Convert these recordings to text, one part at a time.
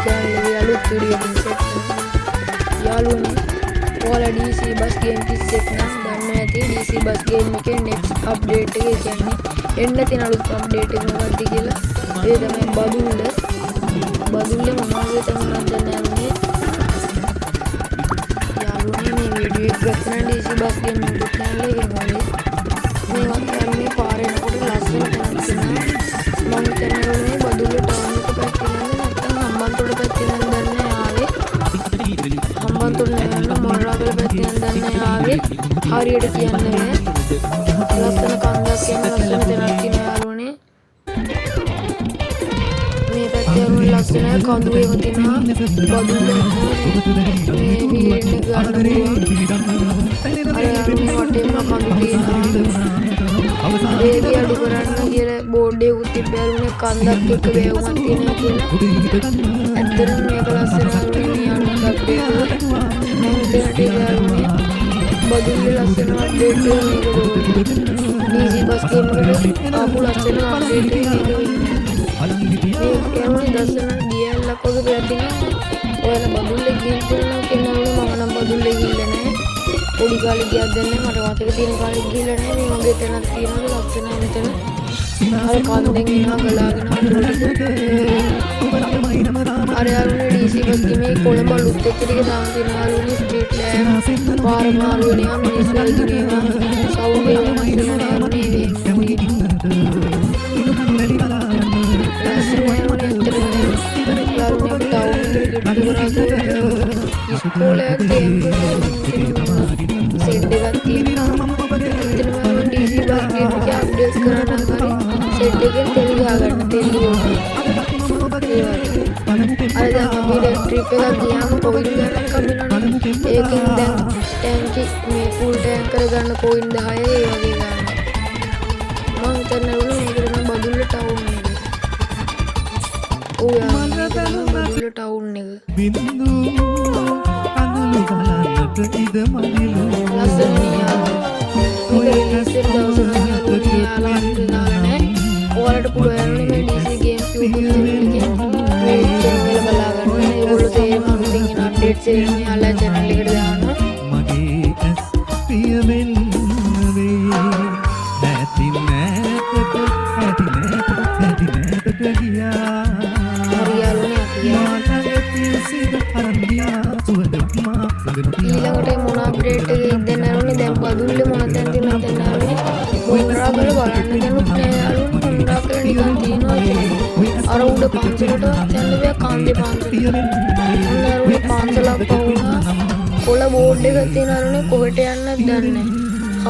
channel අලුත් video එකකින් set කරනවා. යාළුවනේ ඔයාලා DC bus game කිස් එක නම් දන්නවා ඇති DC bus game එකේ next update එක කියන්නේ එන්න තියෙන අලුත් update එක මොකක්ද කියලා. ඒ තමයි බදුල්ල මොනවද තමයි දන්නේ. යාළුවනේ මේ වීඩියෝ එක ගන්න DC bus game YouTube channel එකේ වගේ මේ වගේ මේ පාරේ යනකොට ලස්සන තැනක් තියෙනවා. මම කියන්නේ බදුල්ල ටවුන් එක පැත්තේ නේද නැත්නම් හම්බන්තොට පැත්තේ නේද දන්නේ ආවේ. හම්බන්තොට නෙවෙයි මොරාගල පැත්තේ නේද දන්නේ ආවේ. හරියට කියන්නේ ලස්සන කන්දක් කියන ලස්සන තැනක් තියෙනවා යාළුවනේ. මේ පැත්තේ ලස්සන කඳු ඒවා තියෙනවා. බදුල්ල මේ වීරෙන් ගන්න පුළුවන්. අර මේ වටේම කඳු තියෙනවා. ඒක අඩු කරන්න කියලා බෝඩ් එකක් තිබ්බාරුනේ කන්දක් එක්ක වේවුමක් තියෙනවා කියලා. ඇත්තටම මේක ලස්සන වුණේ අනුත් අප්ඩේට් බදුල්ලේ ලස්සන අප්ඩේට් මේක DC බස් ගේම් එකට ආපු ලස්සන අප්ඩේට් මේක කියන්නේ දස්සන DL ලක් වගේ පැතිනේ. ඔයාලා බදුල්ලේ ගේම් කරනවා කියනවනේ මම නම් බදුල්ලේ ගිහිල්ලා නැහැ. පොඩි කාලේ ගියක් දැන්නේ මට මතක තියෙන කාලේ ගිහිල්ලා නැහැ. මේ වගේ තැනක් තියෙනවා ලස්සන මෙතන. අර කන්දෙන් එනවා ගලාගෙන අර යාළුවනේ DC බස් ගේමේ කොළඹ ලුත් එක ටික දාන තියෙනවා යාළුවනේ ස්ට්‍රීට් ලෑම්ප් පාර මාරු වෙනවා මිනිස්සු ඉදිරියේම සවුන්ඩ් එක තියෙනවා යාළුවනේ ඉස්කෝලේ ගේම් සෙට් එකක් තියෙනවා. එතනම DC බස් ගේම් එක අප්ඩේට් කරන්න හරි සෙට් එකෙන් තෙල් ගහගන්න තෙල් ඕනේ. අර දැන් අපි ට්‍රිප් එකක් ගියාම කොයින් ගන්නක් හම්බෙනවනේ. ඒකෙන් දැන් ටැංකි මේ ෆුල් ටැංක් කරගන්න කොයින් 10 ඒ වගේ ගන්න. මම හිතන්නේ මේකට නම් බදුල්ල ටවුන් එක. ඔය බදුල්ල ටවුන් එක. ලස්සන ඔයාලට පුළුවන් මේ DC games YouTube මේ channel එක බලාගන්න. ඒගොල්ලෝ තේරෙම අලුතින් එන අප්ඩේට්ස් එන යාළුවා channel එකට දානවා. මගේ ඇස් පියවෙන්න වේ නැති නැතට ගියා. හරියලුනේ ඊළඟට මොන අප්ඩේට් එකක් දෙන්න ඕනේ දැන් බදුල්ලේ මොන තැන තියෙනවද දැන් මොරාගල බලන්න දෙනුත් නෑ යාළුවනේ. මොරාගල නිකන් තියෙනවා අර උඩ පන්සලට යන්න බෑ කාන්දේ පන්සල. අර උඩ පන්සලක් පවුනා කොළ බෝඩ් එකක් තියෙනවනේ කොහෙට යන්නද දන්නේ නෑ.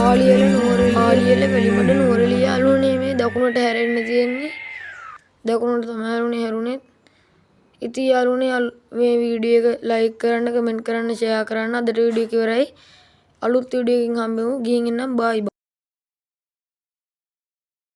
ආලියල වෙලිමඩ නුවරඑළිය යාළුවනේ මේ දකුණට හැරෙන්න තියෙන්නේ. දකුණට තමයි යාළුවනේ හැරුණේ. ඉතින් යාළුවනේ මේ වීඩියෝ එක ලයික් කරන්න කමෙන්ට් කරන්න ෂෙයා කරන්න. අදට වීඩියෝ එක ඉවරයි. අලුත් වීඩියෝ එකකින් හම්බෙමු. ගිහින් එන්නම් බයි.